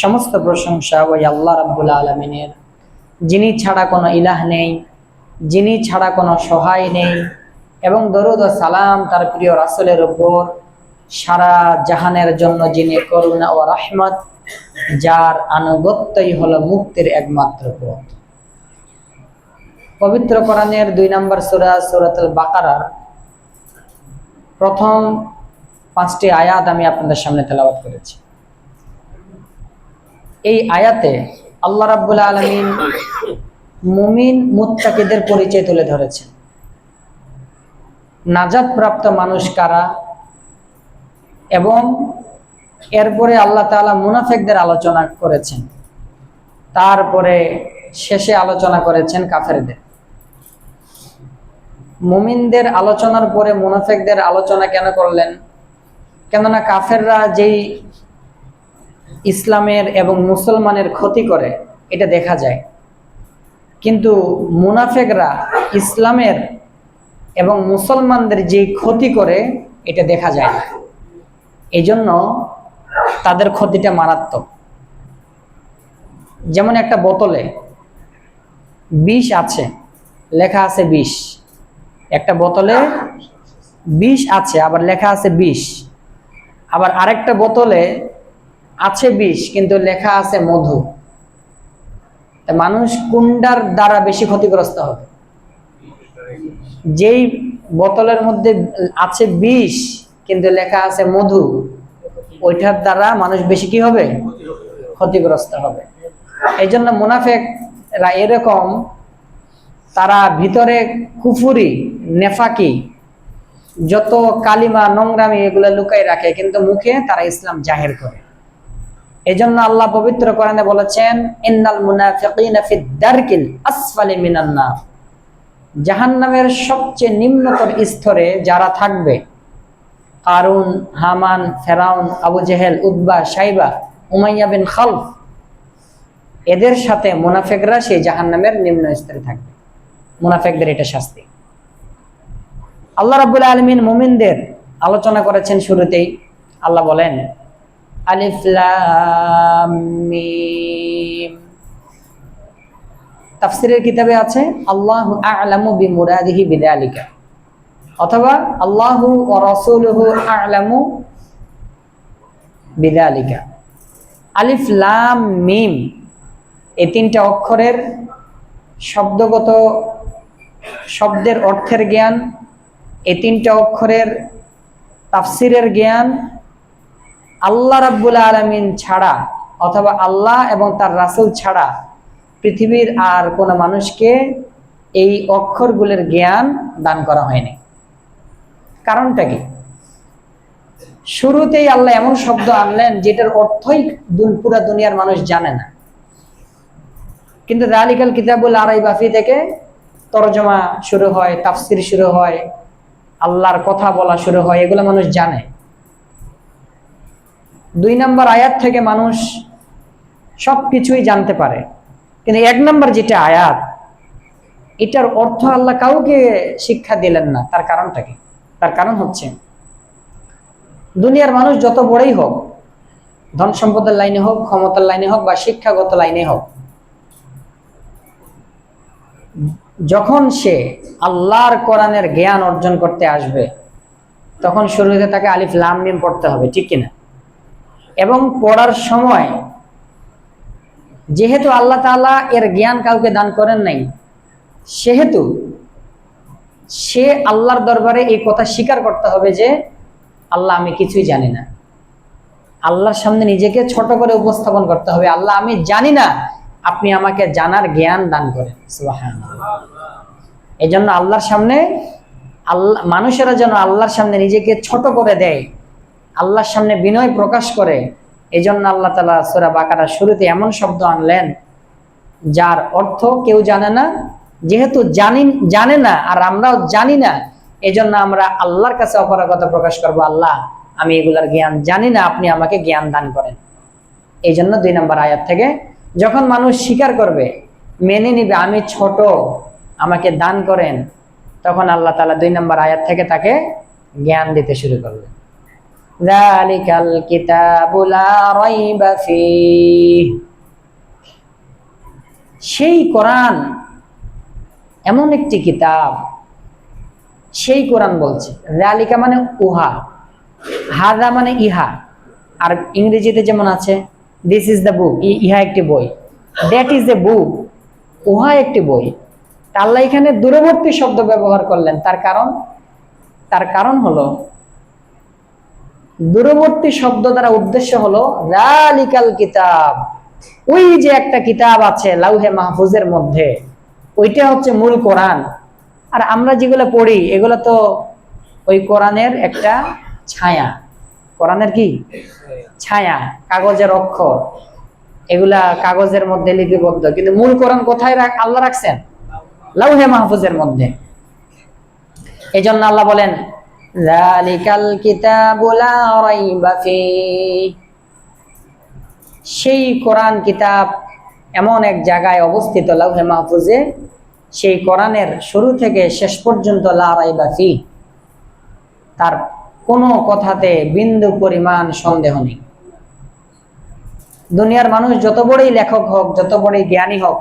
সমস্ত প্রশংসা ওই আল্লাহ রাব্বুল আলামিনের, যিনি ছাড়া কোনো ইলাহ নেই, যিনি ছাড়া কোনো সহায় নেই। এবং দরুদ ও সালাম তার প্রিয় রাসূলের উপর, সারা জাহানের জন্য যিনি করুণা ও রহমত, যার আনুগত্যই হলো মুক্তির একমাত্র পথ। পবিত্র কোরআনের 2 নম্বর সূরা সূরাতুল বাকারার প্রথম 5টি আয়াত আমি আপনাদের সামনে তেলাওয়াত করেছি। এই আয়াতে আল্লাহ রাব্বুল আলামিন মুমিন মুত্তাকিদের পরিচয় তুলে ধরেছেন। নাজাত প্রাপ্ত মানুষ কারা, এবং এরপরে আল্লাহ তাআলা মুনাফিকদের আলোচনা করেছেন, তারপরে শেষে আলোচনা করেছেন কাফেরদের। মুমিনদের আলোচনার পরে মুনাফিকদের আলোচনা কেন করলেন? কেননা কাফেররা যেই ইসলামের এবং মুসলমানের ক্ষতি করে এটা দেখা যায়, কিন্তু মুনাফিকরা ইসলামের এবং মুসলমানদের যে ক্ষতি করে এটা দেখা যায় না। এই জন্য তাদের ক্ষতিটা মারাত্মক। যেমন একটা বোতলে বিষ আছে, লেখা আছে বিষ। একটা বোতলে বিষ আছে, আবার লেখা আছে বিষ। আবার আরেকটা বোতলে আছে বিষ কিন্তু লেখা আছে মধু। মানুষ কোনটার দ্বারা বেশি ক্ষতিগ্রস্ত হবে? যেই বোতলের মধ্যে আছে বিষ কিন্তু লেখা আছে মধু, ওইটার দ্বারা মানুষ বেশি কি হবে? ক্ষতিগ্রস্ত হবে। এই জন্য মুনাফিকরা এরকম, তারা ভিতরে কুফরি, নেফাকি, যত কালিমা, নোংরামি এগুলো লুকাই রাখে, কিন্তু মুখে তারা ইসলাম জাহির করে। এজন্য আল্লাহ পবিত্র কোরআনে বলেছেন, ইন্নাল মুনাফিকিনা ফিদ দারকিল আসফালি মিনান নার, জাহান্নামের সবচেয়ে নিম্নতর স্তরে যারা থাকবে, কারুন, হামান, ফেরাউন, আবু জেহেল, উতবা, শাইবা, উমাইয়া বিন খালফ, এদের সাথে মুনাফিকরা সেই জাহান্নামের নিম্ন স্তরে থাকবে। মুনাফিকদের এটা শাস্তি। আল্লাহ রাব্বুল আলামিন মুমিনদের আলোচনা করেছেন শুরুতেই। আল্লাহ বলেন, আলিফ লাম মিম। তাফসীরের কিতাবে আছে আল্লাহু আ'লামু বিমুরাদিহি বিযালিকা, অথবা আল্লাহু ওয়া রাসূলুহু আ'লামু বিযালিকা। আলিফ লাম মিম এই তিনটা অক্ষরের শব্দগত শব্দের অর্থের জ্ঞান, এই তিনটা অক্ষরের তাফসীরের জ্ঞান আল্লাহ রাব্বুল আলামিন ছাড়া, অথবা আল্লাহ এবং তার রাসূল ছাড়া পৃথিবীর আর কোনো মানুষকে এই অক্ষরগুলোর জ্ঞান দান করা হয়নি। কারণটা কি? শুরুতেই আল্লাহ এমন শব্দ আনলেন যেটার অর্থই পুরা দুনিয়ার মানুষ জানে না, কিন্তু যালিকাল কিতাবুল লা রাইবা ফি থেকে তরজমা শুরু হয়, তাফসীর শুরু হয়, আল্লাহর কথা বলা শুরু হয়, এগুলো মানুষ জানে। 2 নম্বর আয়াত থেকে মানুষ সবকিছুই জানতে পারে, কিন্তু 1 নম্বর যেটা আয়াত, এটার অর্থ আল্লাহ কাউকে শিক্ষা দিলেন না। তার কারণটা কি? তার কারণ হচ্ছে, দুনিয়ার মানুষ যত বড়ই হোক, ধন সম্পদের লাইনে হোক, ক্ষমতার লাইনে হোক, বা শিক্ষাগত লাইনে হোক, যখন সে আল্লাহর কোরআনের জ্ঞান অর্জন করতে আসবে, তখন শুরুতে তাকে আলিফ লাম মিম পড়তে হবে, ঠিক কিনা? এবং পড়ার সময় যেহেতু আল্লাহ তাআলা এর জ্ঞান কাউকে দান করেন নাই, সেহেতু সে আল্লাহর দরবারে এই কথা স্বীকার করতে হবে যে আল্লাহ, আমি কিছুই জানি না। আল্লাহর সামনে নিজেকে ছোট করে উপস্থাপন করতে হবে, আল্লাহ, আমি জানি না, আপনি আমাকে জানার জ্ঞান দান করেন। সুবহানাল্লাহ। এই জন্য আল্লাহর সামনে, আল্লাহ, মানুষেরা যেন আল্লাহর সামনে নিজেকে ছোট করে দেয়, আল্লাহর সামনে বিনয় প্রকাশ করে। এই জন্য আল্লাহ তাআলা সূরা বাকারার শুরুতে এমন শব্দ আনলেন যার অর্থ কেউ জানে না। যেহেতু জানে না আর আমরাও জানি না, এই জন্য আমরা আল্লাহর কাছে অপারগতা প্রকাশ করব, আল্লাহ, আমি এগুলার জ্ঞান জানি না, আপনি আমাকে জ্ঞান দান করেন। এই জন্য 2 নম্বর আয়াত থেকে যখন মানুষ স্বীকার করবে, মেনে নিবে আমি ছোট, আমাকে দান করেন, তখন আল্লাহ তাআলা 2 নম্বর আয়াত থেকে তাকে জ্ঞান দিতে শুরু করবে। যালিকাল কিতাবু লা রাইবা ফীহ। সেই কোরআন এমন একটি কিতাব, সেই কোরআন বলছে। যালিকা মানে উহা, হাযা মানে ইহা। আর ইংরেজিতে যেমন আছে দিস ইজ দ্য বুক, ইহা একটি বই, দ্যাট ইজ এ বুক, উহা একটি বই। আল্লাহ এখানে দূরবর্তী শব্দ ব্যবহার করলেন, তার কারণ হলো দূরবর্তী শব্দ দ্বারা উদ্দেশ্য হলো যালিকাল কিতাব, ওই যে একটা কিতাব আছে লাউহে মাহফুজের মধ্যে, ওইটা হচ্ছে মূল কোরআন। আর আমরা যেগুলো পড়ি এগুলো তো ওই কোরআনের একটা ছায়া। কোরআনের কি ছায়া, কাগজের অক্ষর, এগুলা কাগজের মধ্যে লিপিবদ্ধ, কিন্তু মূল কোরআন কোথায় আল্লাহ রাখছেন? লাউহে মাহফুজের মধ্যে। এই জন্য আল্লাহ বলেন যালিকাল কিতাবু লা রাইবা ফীহ, সেই কোরআন কিতাব এমন এক জায়গায় অবস্থিত লাউহে মাহফুজে, সেই কোরআনের শুরু থেকে শেষ পর্যন্ত লা রাইবা ফীহ, তার কোনো কথাতে বিন্দু পরিমাণ সন্দেহ নেই। দুনিয়ার মানুষ যত বড়ই লেখক হোক, যত বড়ই জ্ঞানী হোক,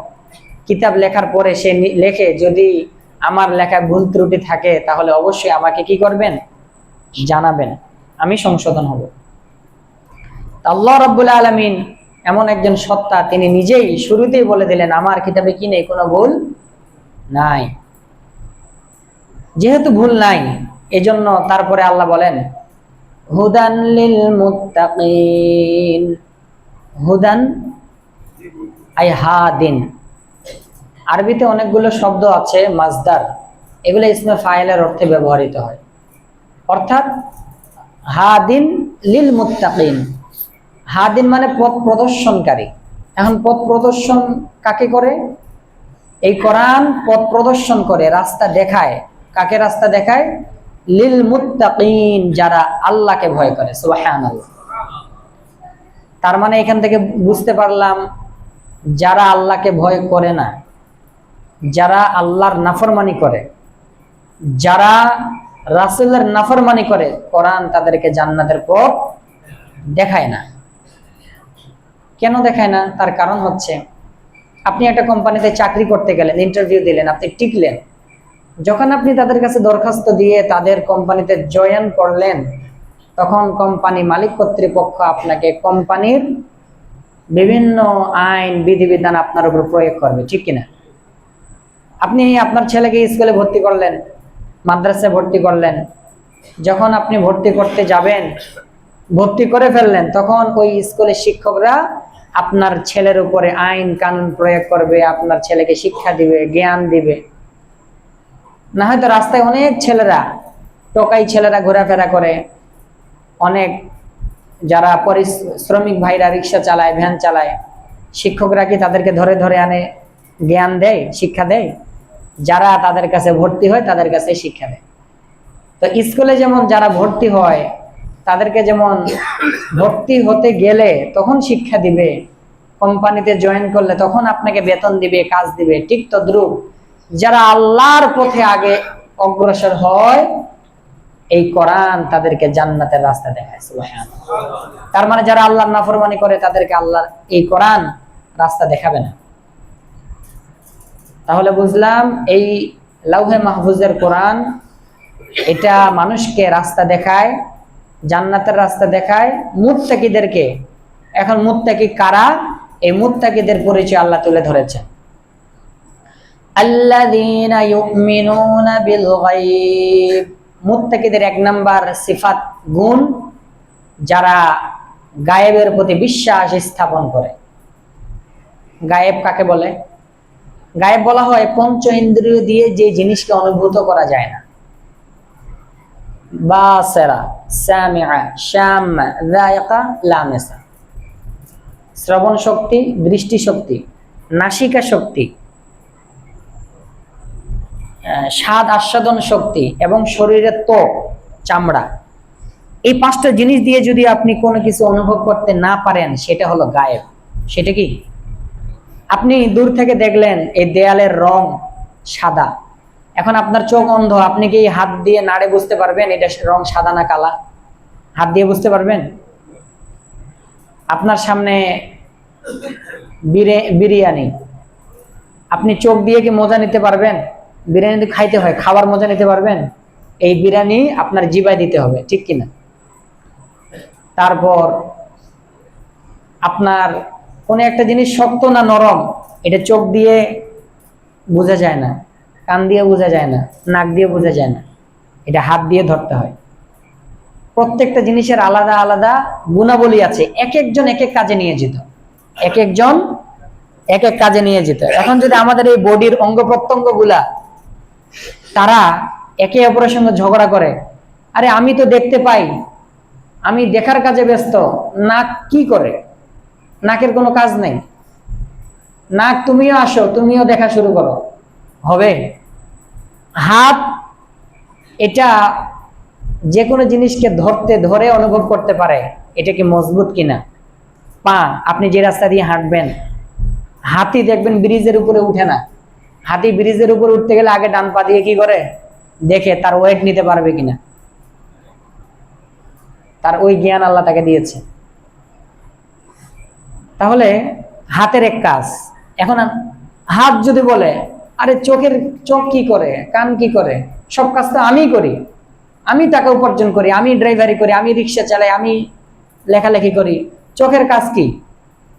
কিতাব লেখার পরে সে লেখে, যদি আমার লেখা ভুল ত্রুটি থাকে তাহলে অবশ্যই আমাকে কি করবেন? জানাবেন, আমি সংশোধন হব। আল্লাহ রাব্বুল আলামিন এমন একজন সত্তা, তিনি নিজেই শুরুতেই বলে দিলেন আমার কিতাবে কি নেই? কোনো ভুল নাই। যেহেতু ভুল নাই, এজন্য তারপরে আল্লাহ বলেন হুদান লিল মুত্তাকিন। হুদান আই হাদিন, আরবিতে অনেকগুলো শব্দ আছে মাজদার, এগুলো ইসমে ফাইলের অর্থে ব্যবহৃত হয়। অর্থাৎ হাদিন লিল মুত্তাকিন, হাদিন মানে পথ প্রদর্শনকারী। এখন পথ প্রদর্শন কাকে করে? এই কোরআন পথ প্রদর্শন করে, রাস্তা দেখায়। কাকে রাস্তা দেখায়? লিল মুত্তাকিন, যারা আল্লাহকে ভয় করে। সুবহানাল্লাহ। তার মানে এখান থেকে বুঝতে পারলাম, যারা আল্লাহকে ভয় করে না, যারা আল্লাহর নাফরমানি করে, যারা রাসূলের নাফরমানি করে, কোরআন তাদেরকে জান্নাতের পথ দেখায় না। কেন দেখায় না? তার কারণ হচ্ছে, আপনি একটা কোম্পানিতে চাকরি করতে গেলেন, ইন্টারভিউ দিলেন, আপনি টিকলেন। যখন আপনি তাদের কাছে দরখাস্ত দিয়ে তাদের কোম্পানিতে জয়েন করলেন, তখন কোম্পানি মালিক কর্তৃপক্ষ আপনাকে কোম্পানির বিভিন্ন আইন বিধিবিধান আপনার উপর প্রয়োগ করবে, ঠিক কিনা? আপনি আপনার ছেলেকে স্কুলে ভর্তি করলেন, মাদ্রাসায় ভর্তি করলেন, যখন আপনি ভর্তি করতে যাবেন, ভর্তি করে ফেললেন, তখন ওই স্কুলের শিক্ষকরা আপনার ছেলের উপরে আইন কানুন প্রয়োগ করবে, আপনার ছেলেকে শিক্ষা দিবে, জ্ঞান দিবে। না হয়তো রাস্তায় অনেক ছেলেরা, টোকাই ছেলেরা ঘোরাফেরা করে, অনেক যারা শ্রমিক ভাইরা রিক্সা চালায়, ভ্যান চালায়, শিক্ষকরা কি তাদেরকে ধরে ধরে আনে, জ্ঞান দেয়, শিক্ষা দেয়? যারা তাদের কাছে ভর্তি হয় তাদের কাছে শিক্ষা দেয়। তো স্কুলে যেমন যারা ভর্তি হয় তাদেরকে যেমন ভর্তি হতে গেলে তখন শিক্ষা দিবে, কোম্পানিতে জয়েন করলে তখন আপনাকে বেতন দিবে, কাজ দিবে, ঠিক তদ্রূপ যারা আল্লাহর পথে আগে অগ্রসর হয়, এই কোরআন তাদেরকে জান্নাতের রাস্তা দেখায়। সুবহানাল্লাহ। তার মানে যারা আল্লাহর নাফরমানি করে তাদেরকে আল্লাহর এই কোরআন রাস্তা দেখাবে না। তাহলে বুঝলাম এই লাউহে মাহফুজের কোরআন, এটা মানুষকে রাস্তা দেখায়, জান্নাতের রাস্তা দেখায় মুত্তাকিদেরকে। এখন মুত্তাকি কারা? এই মুত্তাকিদের পরিচয় আল্লাহ তুলে ধরেছেন। আল্লাযীনা ইউমিনুনা বিল গায়ব, মুত্তাকিদের এক নাম্বার সিফাত গুণ, যারা গায়েবের প্রতি বিশ্বাস স্থাপন করে। গায়েব কাকে বলে? গায়েব বলা হয় পঞ্চ ইন্দ্রিয় দিয়ে যে জিনিসকে অনুভূত করা যায় না। বাসিরা, সামিআ, শাম্মা, যায়িকা, লামিসা। শ্রবণ শক্তি, দৃষ্টি শক্তি, নাসিকা শক্তি, স্বাদ আস্বাদন শক্তি এবং শরীরের ত্বক, চামড়া। এই পাঁচটা জিনিস দিয়ে যদি আপনি কোনো কিছু অনুভব করতে না পারেন, সেটা হলো গায়েব। সেটা কি? আপনি দূর থেকে দেখলেন এই দেয়ালের রং সাদা, এখন আপনার চোখ অন্ধ, আপনি কি হাত দিয়ে নাড়ে বুঝতে পারবেন এটা রং সাদা না কালা? হাত দিয়ে বুঝতে পারবেন? আপনার সামনে বিরিয়ানি, আপনি চোখ দিয়ে কি মজা নিতে পারবেন? বিরিয়ানি তো খাইতে হয়, খাবার মজা নিতে পারবেন? এই বিরিয়ানি আপনার জিভায় দিতে হবে, ঠিক কিনা? তারপর আপনার কোন একটা জিনিস শক্ত না নরম, এটা চোখ দিয়ে বোঝা যায় না, কান দিয়ে বোঝা যায় না, নাক দিয়ে বোঝা যায় না, এটা হাত দিয়ে ধরতে হয়। প্রত্যেকটা জিনিসের আলাদা আলাদা গুণাবলী আছে, এক একজন এক এক কাজে নিয়ে যেত, এক একজন এক এক কাজে নিয়ে যেত। এখন যদি আমাদের এই বডির অঙ্গ প্রত্যঙ্গ গুলা তারা একে অপরের সঙ্গে ঝগড়া করে, আরে আমি তো দেখতে পাই, আমি দেখার কাজে ব্যস্ত, নাক কি করে? নাকের কোনো কাজ নেই। নাক তুমিও আসো, তুমিও দেখা শুরু করো, হবে? হাত এটা যে কোনো জিনিসকে ধরে অনুভব করতে পারে এটা কি মজবুত কিনা। পা, আপনি যে রাস্তা দিয়ে হাঁটবেন, হাতি দেখবেন ব্রিজের উপরে উঠে না, হাতি ব্রিজের উপরে উঠতে গেলে আগে ডান পা দিয়ে কি করে দেখে তার ওয়েট নিতে পারবে কিনা, তার ওই জ্ঞান আল্লাহ তাকে দিয়েছে। তাহলে হাতের এক কাজ। এখন হাত যদি বলে আরে চোখ কি করে, কান কি করে, সব কাজ তো আমি করি, আমি টাকা উপার্জন করি, আমি ড্রাইভারি করি, আমি রিক্সা চালাই, আমি লেখালেখি করি, চোখের কাজ কি,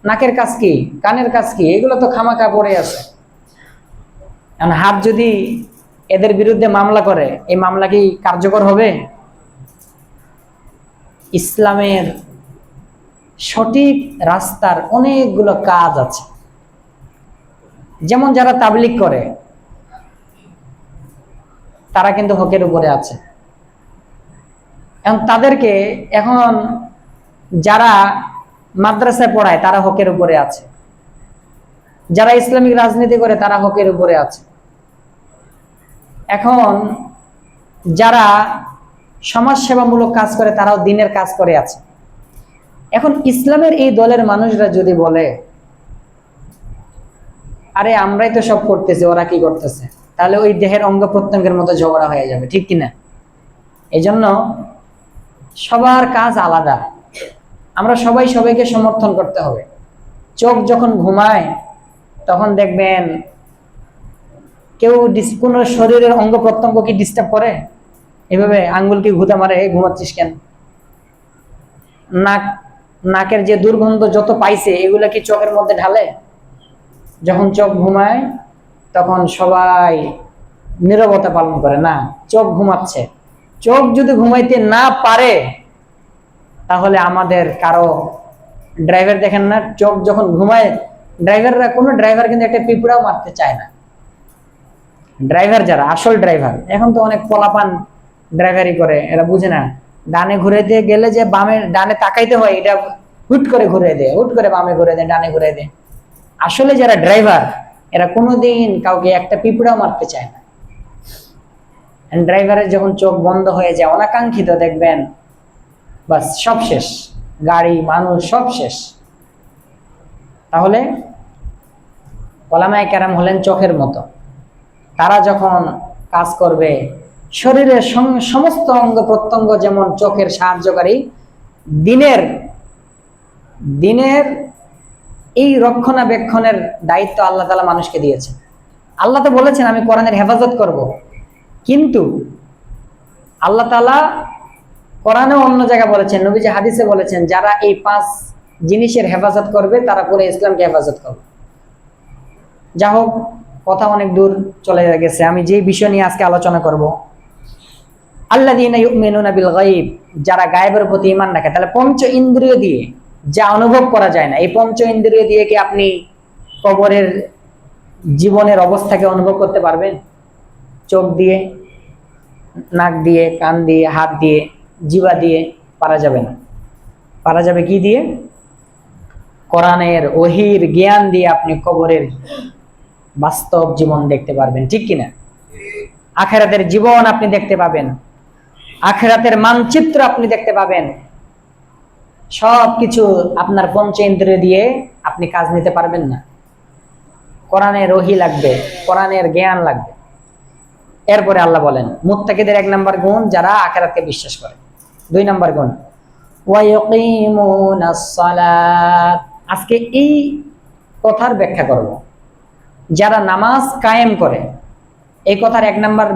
নাকের কাজ কি, কানের কাজ কি, এগুলো তো খামাখা পড়ে আছে। এখন হাত যদি এদের বিরুদ্ধে মামলা করে, এই মামলা কি কার্যকর হবে? ইসলামের সঠিক রাস্তার অনেকগুলো কাজ আছে। যেমন যারা তাবলীগ করে তারা কিন্তু হকের উপরে আছে। এখন তাদেরকে এখন যারা মাদ্রাসায় পড়ায় তারা হকের উপরে আছে, যারা ইসলামিক রাজনীতি করে তারা হকের উপরে আছে। এখন যারা সমাজসেবামূলক কাজ করে তারাও দ্বীনের কাজ করে আছে। এখন ইসলামের এই দলের মানুষরা যদি বলে আরে আমরাই তো সব করতেছি, ওরা কি করতেছে, তাহলে ওই দেহের অঙ্গ প্রত্যঙ্গের মতো ঝগড়া হয়ে যাবে, ঠিক কিনা? এই জন্য সবার কাজ আলাদা, আমরা সবাই সবাইকে সমর্থন করতে হবে। চোখ যখন ঘুমায় তখন দেখবেন কেউ কোনো শরীরের অঙ্গ প্রত্যঙ্গ কি ডিস্টার্ব করে, এভাবে আঙ্গুল কি ঘুতে মারে, ঘুমাচ্ছিস কেন? নাকের যে দুর্গন্ধ যত পাইছে এগুলা কি চোখের মধ্যে ঢালে? যখন চোখ ঘুমায় তখন সবাই নীরবতা পালন করে না, চোখ ঘুমাচ্ছে। চোখ যদি ঘুমাইতে না পারে তাহলে আমাদের কারো ড্রাইভার দেখেন না, চোখ যখন ঘুমায় ড্রাইভাররা, কোনো ড্রাইভার কিন্তু একটা পিঁপড়াও মারতে চায় না। ড্রাইভার যারা আসল ড্রাইভার, এখন তো অনেক পোলাপান ড্রাইভারি করে, এরা বুঝে না ডানে ঘুরে দিয়ে গেলে যে বামে ডানে তাকাইতে হয়, এটা হুট করে ঘুরে দেয়, হুট করে বামে ঘুরে দেয়, ডানে ঘুরে দেয়। আসলে যারা ড্রাইভার এরা কোনোদিন কাউকে একটা পিঁপড়াও মারতে চায় না। ড্রাইভারের যখন চোখ বন্ধ হয়ে যায় অনাকাঙ্ক্ষিত, দেখবেন বাস সব শেষ, গাড়ি মানুষ সব শেষ। তাহলে ওলামায়ে কেরাম হলেন চোখের মতো, তারা যখন কাজ করবে শরীরের সমস্ত অঙ্গ প্রত্যঙ্গ যেমন চোখের সাহায্যকারী, দিনের এই রক্ষণাবেক্ষণের দায়িত্ব আল্লাহ তাআলা মানুষকে দিয়েছে। আল্লাহ তো বলেছেন আমি কোরআনের হেফাজত করব, কিন্তু আল্লাহ তাআলা কোরআনে অন্য জায়গায় বলেছেন, নবীজি হাদিসে বলেছেন যারা এই 5 জিনিসের হেফাজত করবে তারা পুরো ইসলামকে হেফাজত করবে। যা হোক, কথা অনেক দূর চলে গেছে। আমি যে বিষয় নিয়ে আজকে আলোচনা করব, আল্লাযীনা ইউমিনুনা বিল গায়ব, যারা গায়েবের প্রতি ঈমান রাখে। তাহলে পঞ্চ ইন্দ্রিয় দিয়ে যা অনুভব করা যায় না, এই পঞ্চ ইন্দ্রিয় দিয়ে কি আপনি কবরের জীবনের অবস্থাকে অনুভব করতে পারবেন? চোখ দিয়ে, নাক দিয়ে, কান দিয়ে, হাত দিয়ে, জিহ্বা দিয়ে পারা যাবে না। পারা যাবে কি দিয়ে? কোরআনের ওহীর জ্ঞান দিয়ে আপনি কবরের বাস্তব জীবন দেখতে পারবেন, ঠিক কিনা? আখিরাতের জীবন আপনি দেখতে পাবেন, আখিরাতের মানচিত্র আপনি দেখতে পাবেন। সবকিছু আপনার পঞ্চেন্দ্রিয় দিয়ে আপনি কাজ নিতে পারবেন না। কোরআনের ওহী লাগবে, কোরআনের জ্ঞান লাগবে। এরপরে আল্লাহ বলেন মুত্তাকিদের 1 নম্বর গুণ যারা আখিরাতকে বিশ্বাস করে। 2 নম্বর গুণ ওয়া ইউকিমুনাস সালাত। আজকে এই কথার ব্যাখ্যা করব। যারা নামাজ কায়েম করে, এই কথার এক নাম্বার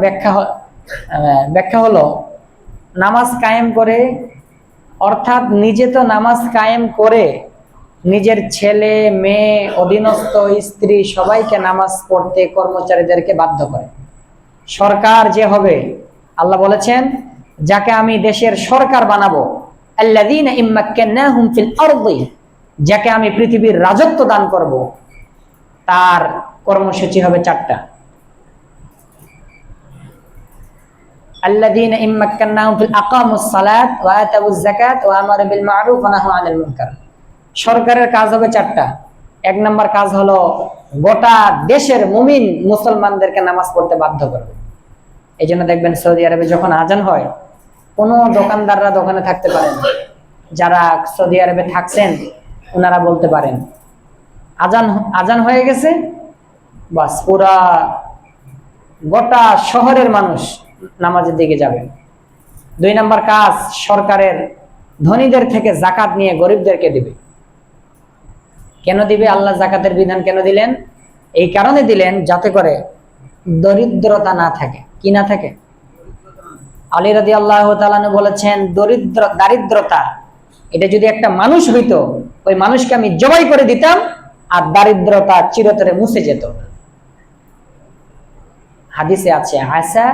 ব্যাখ্যা হলো নামাজ কায়েম করে অর্থাৎ নিজে তো নামাজ কায়েম করে নিজের ছেলে মেয়ে অধীনস্থ স্ত্রী সবাইকে নামাজ পড়তে কর্মচারীদেরকে বাধ্য করে। সরকার যে হবে, আল্লাহ বলেছেন যাকে আমি দেশের সরকার বানাবো, আল্লাযীনা ইম্মাক্কান্নাহুম ফিল আরদি, যাকে আমি পৃথিবীর রাজত্ব দান করব, তার কর্মসূচি হবে চারটা। আল্লাযীনা ইম্মাক্কান্নাহুম ফিল আকামুস সালাত ওয়া আতাউয যাকাত ওয়া আমারু বিল মা'রুফ ওয়া নাহাউ আনিল মুনকার। সরকারের কাজ হবে চারটা। এক নাম্বার কাজ হলো গোটা দেশের মুমিন মুসলমানদেরকে নামাজ পড়তে বাধ্য করবে। এই জন্য দেখবেন সৌদি আরবে যখন আজান হয়, কোনো দোকানদাররা দোকানে থাকতে পারেন। যারা সৌদি আরবে থাকছেন ওনারা বলতে পারেন আজান হয়ে গেছে, বাস পুরা গোটা শহরের মানুষ নামাজের দিকে যাবে। দুই নাম্বার কাজ, সরকারের ধনীদের থেকে যাকাত নিয়ে গরিবদেরকে দিবে। কেন দিবে? আল্লাহ যাকাতের বিধান কেন দিলেন? এই কারণে দিলেন যাতে করে দরিদ্রতা না থাকে। কি না থাকে? আলী রাদিয়াল্লাহু তাআলা বলেছেন দারিদ্রতা এটা যদি একটা মানুষ হইতো, ওই মানুষকে আমি জবাই করে দিতাম আর দারিদ্রতা চিরতরে মুছে যেত। হাদিসে আছে, আসা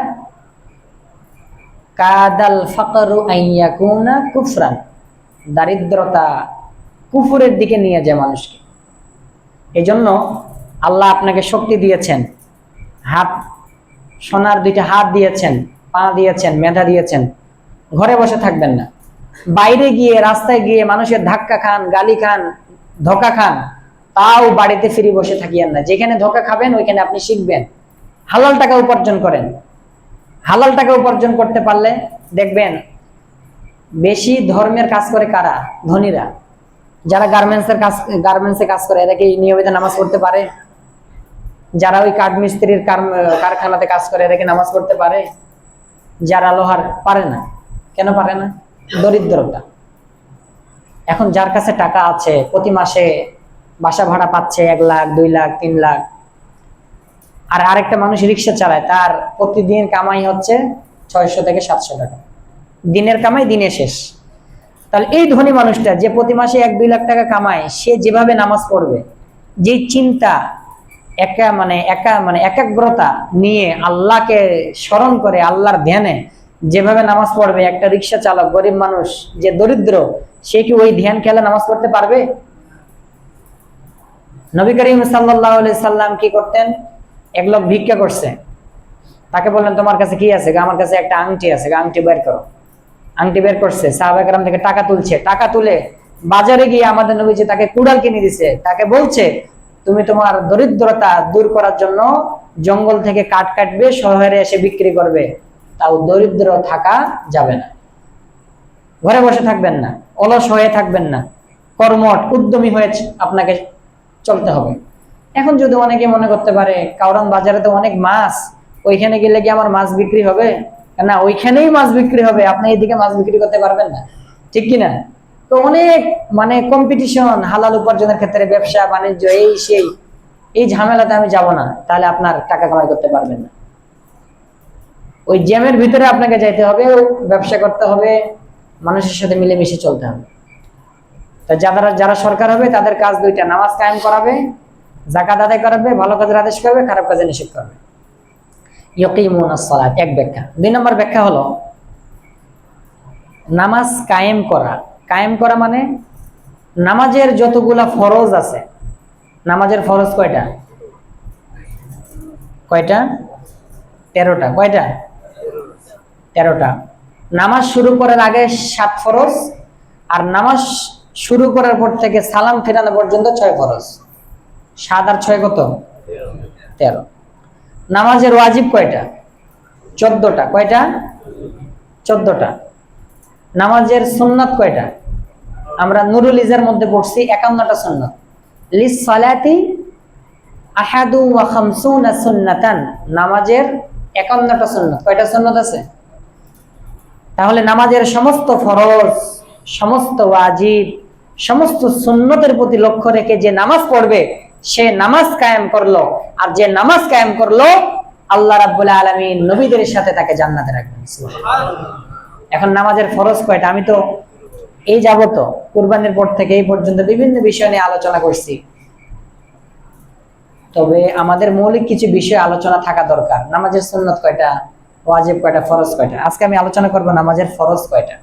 কাদাল ফাকরু আন ইয়াকুনা কুফরান, দারিদ্রতা কুফরের দিকে নিয়ে যায় মানুষকে। এজন্য আল্লাহ আপনাকে শক্তি দিয়েছেন, হাত, সোনার দুইটা হাত দিয়েছেন, পা দিয়েছেন, মেধা দিয়েছেন। ঘরে বসে থাকবেন না, বাইরে গিয়ে রাস্তায় গিয়ে মানুষের ধাক্কা খান, গালি খান, ধোকা খান, তাও বাড়িতে ফিরে বসে থাকিয়েন না। যেখানে ধোকা খাবেন ওইখানে আপনি শিখবেন, হালাল টাকা উপার্জন করেন। হালাল টাকা উপার্জন করতে পারলে দেখবেন বেশি ধর্মের কাজ করে কারা? ধনীরা। যারা গার্মেন্টসে কাজ করে এরা কি নিয়মিত নামাজ পড়তে পারে? যারা ওই কাঠ মিস্ত্রির কারখানাতে কাজ করে এরা কি নামাজ পড়তে পারে? যারা লোহার, পারে না। কেন পারে না? দরিদ্রতা। এখন যার কাছে টাকা আছে, প্রতি মাসে বাসা ভাড়া পাচ্ছে 1 লাখ, 2 লাখ, 3 লাখ, আর আরেকটা মানুষ রিক্সা চালায়, তার প্রতিদিন কামাই হচ্ছে 600 থেকে 700 টাকা। দিনের কামাই দিনে শেষ। তাহলে এই ধনী মানুষটা যে প্রতি মাসে 1-2 লাখ টাকা কামায়, সে যেভাবে নামাজ পড়বে, যে চিন্তা একাগ্রতা নিয়ে আল্লাহকে স্মরণ করে আল্লাহর ধ্যানে যেভাবে নামাজ পড়বে, একটা রিক্সা চালক গরিব মানুষ যে দরিদ্র, সে কি ওই ধ্যান খেলে নামাজ পড়তে পারবে? নবী করিম সাল্লাল্লাহু আলাইহি সাল্লাম কি করতেন? এক লোক ভিক্ষা করছে, তাকে বললেন তোমার কাছে কি আছে? আমার কাছে একটা আংটি আছে, আংটি বের করো। আংটি বের করছে, সাহাবায়ে কেরাম থেকে টাকা তুলছে, টাকা তুলে বাজারে গিয়ে আমাদের নবীজি তাকে কুড়াল কিনে দিছে। তাকে বলছে তুমি তোমার দরিদ্রতা দূর করার জন্য জঙ্গল থেকে কাঠ কাটবে, শহরে এসে বিক্রি করবে, তাও দরিদ্র থাকা যাবে না। ঘরে বসে থাকবেন না, অলস হয়ে থাকবেন না, কর্মঠ উদ্যমী হয়ে আপনাকে চলতে হবে। এখন যদি অনেকে মনে করতে পারে কাউরান বাজারে তো অনেক মাছ, ওইখানে গেলে কি আমার মাছ বিক্রি হবে? না, ওইখানেই মাছ বিক্রি হবে, আপনি এইদিকে মাছ বিক্রি করতে পারবেন না, ঠিক কিনা? তো অনেক কম্পিটিশন হালাল উপার্জনের ক্ষেত্রে, ব্যবসা বাণিজ্য, এই ঝামেলাতে আমি যাব না, তাহলে আপনার টাকা কামাই করতে পারবেন না। ওই জ্যামের ভিতরে আপনাকে যাইতে হবে, ব্যবসা করতে হবে, মানুষের সাথে মিলেমিশে চলতে হবে। তা যারা সরকার হবে তাদের কাজ দুইটা, নামাজ কায়েম করাবে, যাকাত আদায় করাবে, ভালো কাজের আদেশ করবে, খারাপ কাজে নিষেধ করবে। ইয়কিমুনাস সালাত এক ব্যাখ্যা। 2 নম্বর ব্যাখ্যা হলো নামাজ কায়েম করা। কায়েম করা মানে নামাজের যতগুলা ফরজ আছে, নামাজের ফরজ কয়টা? 13টা। কয়টা? 13টা। নামাজ শুরু করার আগে 7 ফরজ, আর নামাজ শুরু করার পর থেকে সালাম ফেরানো পর্যন্ত 6 ফরজ। 7 আর 6 কত? 13। নামাজের ওয়াজিব কয়টা? 14টা। কয়টা? 14টা। নামাজের সুন্নাত কয়টা? আমরা নুরুল ইজার মধ্যে পড়ছি 51টা সুন্নাত। লিস সালাতি আহাদু ওয়া খামসুনা সুন্নাতান, নামাজের 51টা সুন্নাত। কয়টা সুন্নাত আছে? তাহলে নামাজের সমস্ত ফরজ সমস্ত ওয়াজিব, সমস্ত সুন্নতের প্রতি লক্ষ্য রেখে যে নামাজ পড়বে সে নামাজ কায়েম করলো, আর যে নামাজ কায়েম করলো আল্লাহ রাব্বুল আলামিন নবীদের সাথে তাকে জান্নাতে রাখবেন। এখন নামাজের ফরজ কয়টা? আমি তো এই যাবত কুরবানির পর থেকে এই পর্যন্ত বিভিন্ন বিষয় নিয়ে আলোচনা করছি, তবে আমাদের মৌলিক কিছু বিষয় আলোচনা থাকা দরকার। নামাজের সুন্নত কয়টা, ওয়াজিব কয়টা, ফরজ কয়টা? আজকে আমি আলোচনা করব নামাজের ফরজ কয়টা,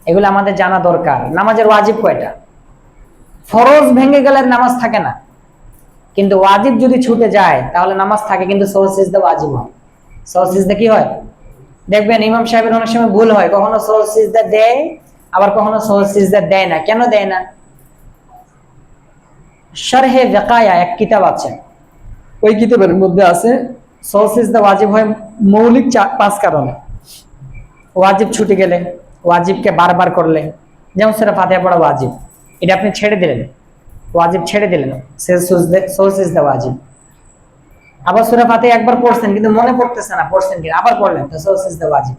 এগুলো আমাদের জানা দরকার। নামাজের ওয়াজিব কয়টা? ফরজ ভেঙে গেলে নামাজ থাকে না, কিন্তু ওয়াজিব যদি ছুটে যায় তাহলে নামাজ থাকে, কিন্তু সওয়াজ সিজদা ওয়াজিব হয়। সওয়াজ সিজদা কি হয়? দেখবেন ইমাম সাহেবের অনেক সময় ভুল হয়, কখনো সওয়াজ সিজদা দেয় আবার কখনো সওয়াজ সিজদা দেয় না। কেন দেয় না? শারহে ওয়াকায়া এক কিতাব আছে, ওই কিতাবের মধ্যে আছে সওয়াজ সিজদা ওয়াজিব হয় মৌলিক 5 কারণে। ওয়াজিব ছুটে গেলে, ওয়াজিবকে বারবার করলে, যেমন সূরা ফাতিহা পড়া ওয়াজিব, এটা আপনি ছেড়ে দিলেন, ওয়াজিব ছেড়ে দিলেন, সওয়াজ সিজদা ওয়াজিব। আবার সূরা ফাতিহা একবার পড়ছেন কিন্তু মনে পড়তেছে না পড়ছেন কিনা, আবার পড়লেন, তো সওয়াজ সিজদা ওয়াজিব।